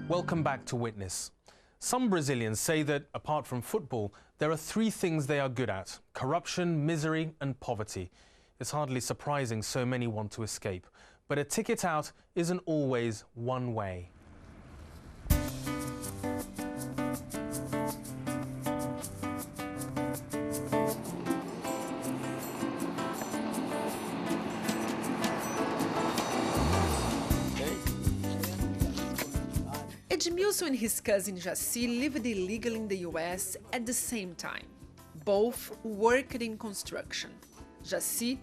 Welcome back to Witness. Some Brazilians say that, apart from football, there are three things they are good at: corruption, misery and poverty. It's hardly surprising so many want to escape. But a ticket out isn't always one way. Edmilson and his cousin Jaci lived illegally in the US at the same time. Both worked in construction. Jaci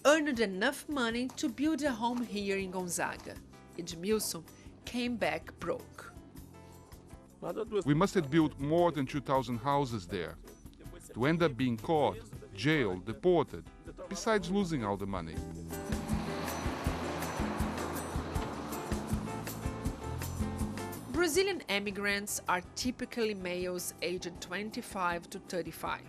earned enough money to build a home here in Gonzaga. Edmilson came back broke. We must have built more than 2,000 houses there. To end up being caught, jailed, deported, besides losing all the money. Brazilian immigrants are typically males aged 25 to 35.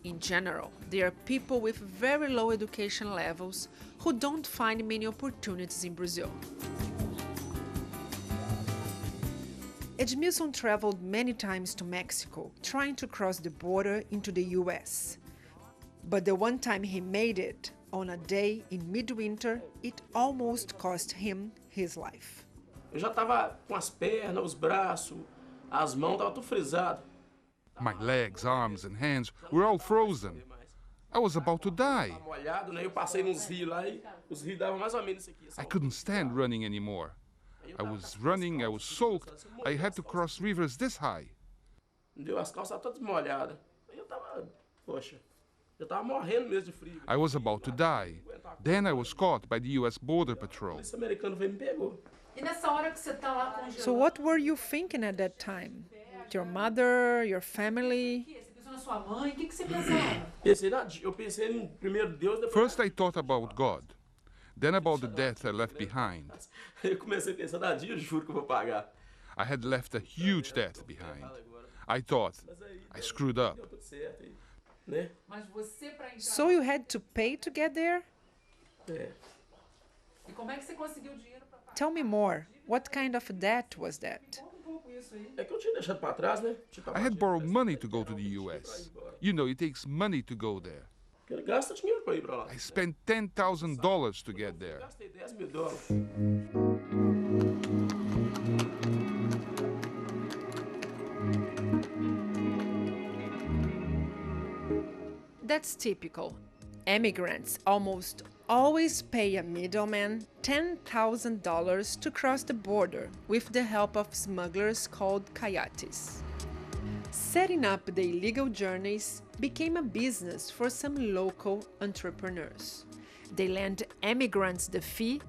In general, they are people with very low education levels who don't find many opportunities in Brazil. Edmilson traveled many times to Mexico, trying to cross the border into the US. But the one time he made it, on a day in midwinter, it almost cost him his life. Eu já estava com as pernas, os braços, as mãos, estava tudo frisado. My legs, arms and hands were all frozen. I was about to die. Molhado, né? Eu passei nos rios lá e os rios davam mais ou menos isso aqui. I couldn't stand running anymore. I was running, I was soaked. I had to cross rivers this high. Deu as calças todas molhadas. Aí eu tava, poxa, eu tava morrendo mesmo de frio. I was about to die. Then I was caught by the US Border Patrol. Esse americano veio e me pegou. So what were you thinking at that time? Your mother, your family? Eu pensei em primeiro Deus, depois... First I thought about God, then about the debt I left behind. Eu comecei a pensar, Nadia, eu juro que eu vou pagar. I had left a huge debt behind. I thought, I screwed up. Né? So you had to pay to get there? É. Tell me more. What kind of debt was that? É que eu tinha deixado para trás, né? I had borrowed money to go to the US. You know, it takes money to go there. Porque ele gasta dinheiro para ir para lá. I spent $10,000 to get there. Gastei $10.000. That's typical. Immigrants almost always pay a middleman $10,000 to cross the border with the help of smugglers called coyotes. Setting up the illegal journeys became a business for some local entrepreneurs. They lend immigrants the fee,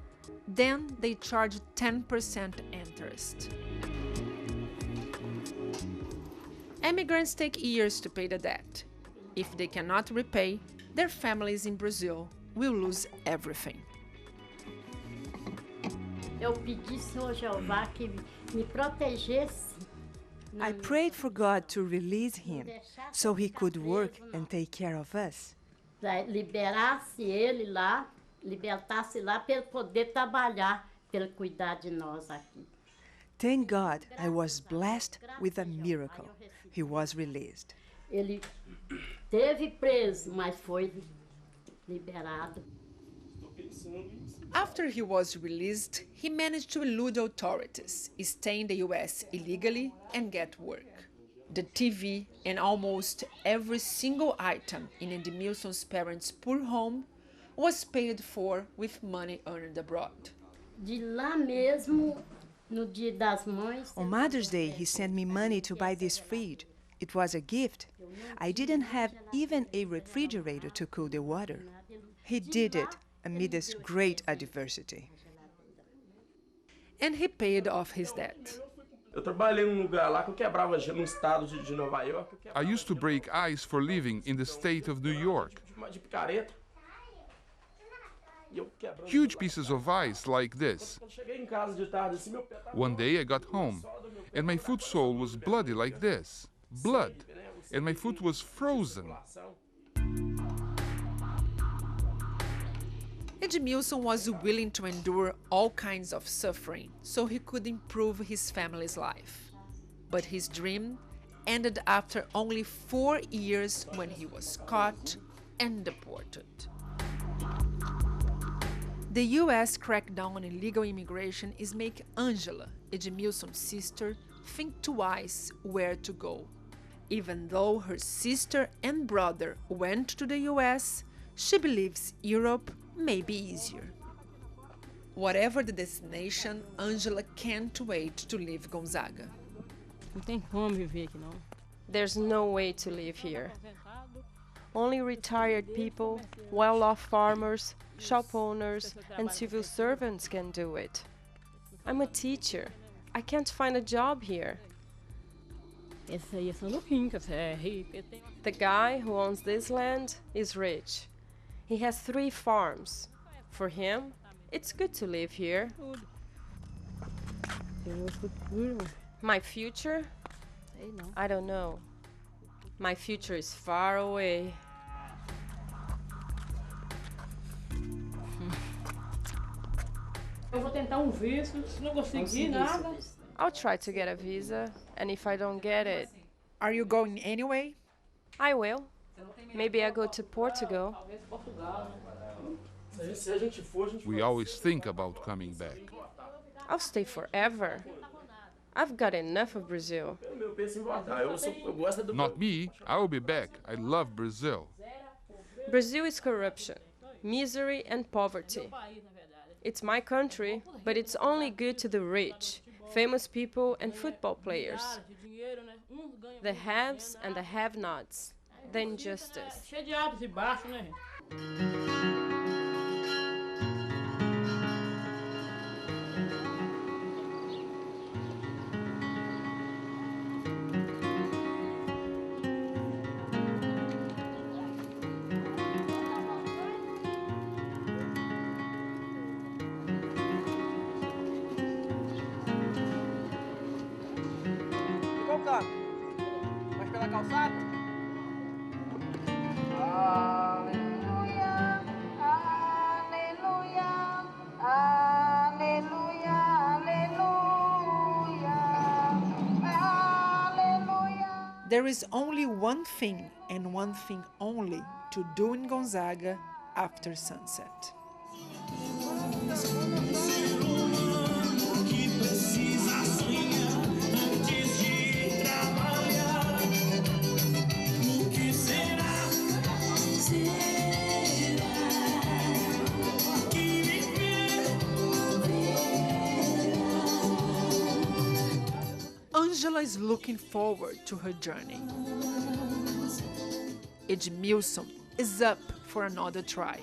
then they charge 10% interest. Immigrants take years to pay the debt. If they cannot repay, their families in Brazil will lose everything. Eu pedi, Senhor Jeová, que me protegesse. I prayed for God to release him so he could work and take care of us. Liberasse ele lá, libertasse lá para ele poder trabalhar, para ele cuidar de nós aqui. Thank God I was blessed with a miracle. He was released. Ele teve preso, mas foi liberado. After he was released, he managed to elude authorities, stay in the US illegally, and get work. The TV and almost every single item in Edmilson's parents' poor home was paid for with money earned abroad. De lá mesmo, no Dia das Mães... On Mother's Day, he sent me money to buy this fridge. It was a gift. I didn't have even a refrigerator to cool the water. He did it amidst great adversity. And he paid off his debt. Eu trabalhei num lugar lá que eu quebrava gelo no estado de Nova York. I used to break ice for living in the state of New York. De picareta. Huge pieces of ice like this. Quando cheguei em casa de tarde, assim, meu pé tava... One day I got home, and my foot sole was bloody like this. Blood. And my foot was frozen. Edmilson was willing to endure all kinds of suffering so he could improve his family's life. But his dream ended after only 4 years when he was caught and deported. The US crackdown on illegal immigration is making Angela, Edmilson's sister, think twice where to go. Even though her sister and brother went to the US, she believes Europe may be easier. Whatever the destination, Angela can't wait to leave Gonzaga. There's no way to live here. Only retired people, well-off farmers, shop owners, and civil servants can do it. I'm a teacher. I can't find a job here. The guy who owns this land is rich. He has 3 farms. For him, it's good to live here. My future? I don't know. My future is far away. I'll try to get a visa, and if I don't get it, Are you going anyway? I will. Maybe I go to Portugal. We always think about coming back. I'll stay forever. I've got enough of Brazil. Not me, I will be back. I love Brazil. Brazil is corruption, misery, and poverty. It's my country, but it's only good to the rich, famous people, and football players. The haves and the have-nots. The injustice. Mas pela calçada? Aleluia, aleluia, aleluia, aleluia, aleluia. There is only one thing and one thing only to do in Gonzaga after sunset. Angela is looking forward to her journey. Edmilson is up for another try.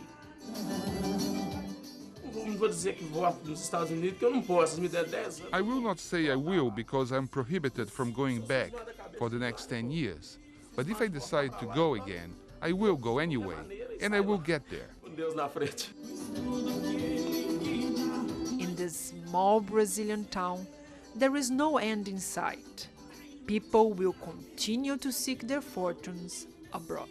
Não vou dizer que voto nos Estados Unidos, que eu não posso. Se me der 10 anos. I will not say I will because I'm prohibited from going back for the next 10 years. But if I decide to go again, I will go anyway, and I will get there. Com Deus na frente. In this small Brazilian town, there is no end in sight. People will continue to seek their fortunes abroad.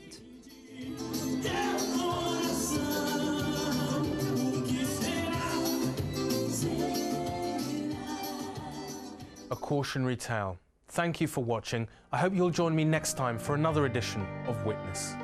A cautionary tale. Thank you for watching. I hope you'll join me next time for another edition of Witness.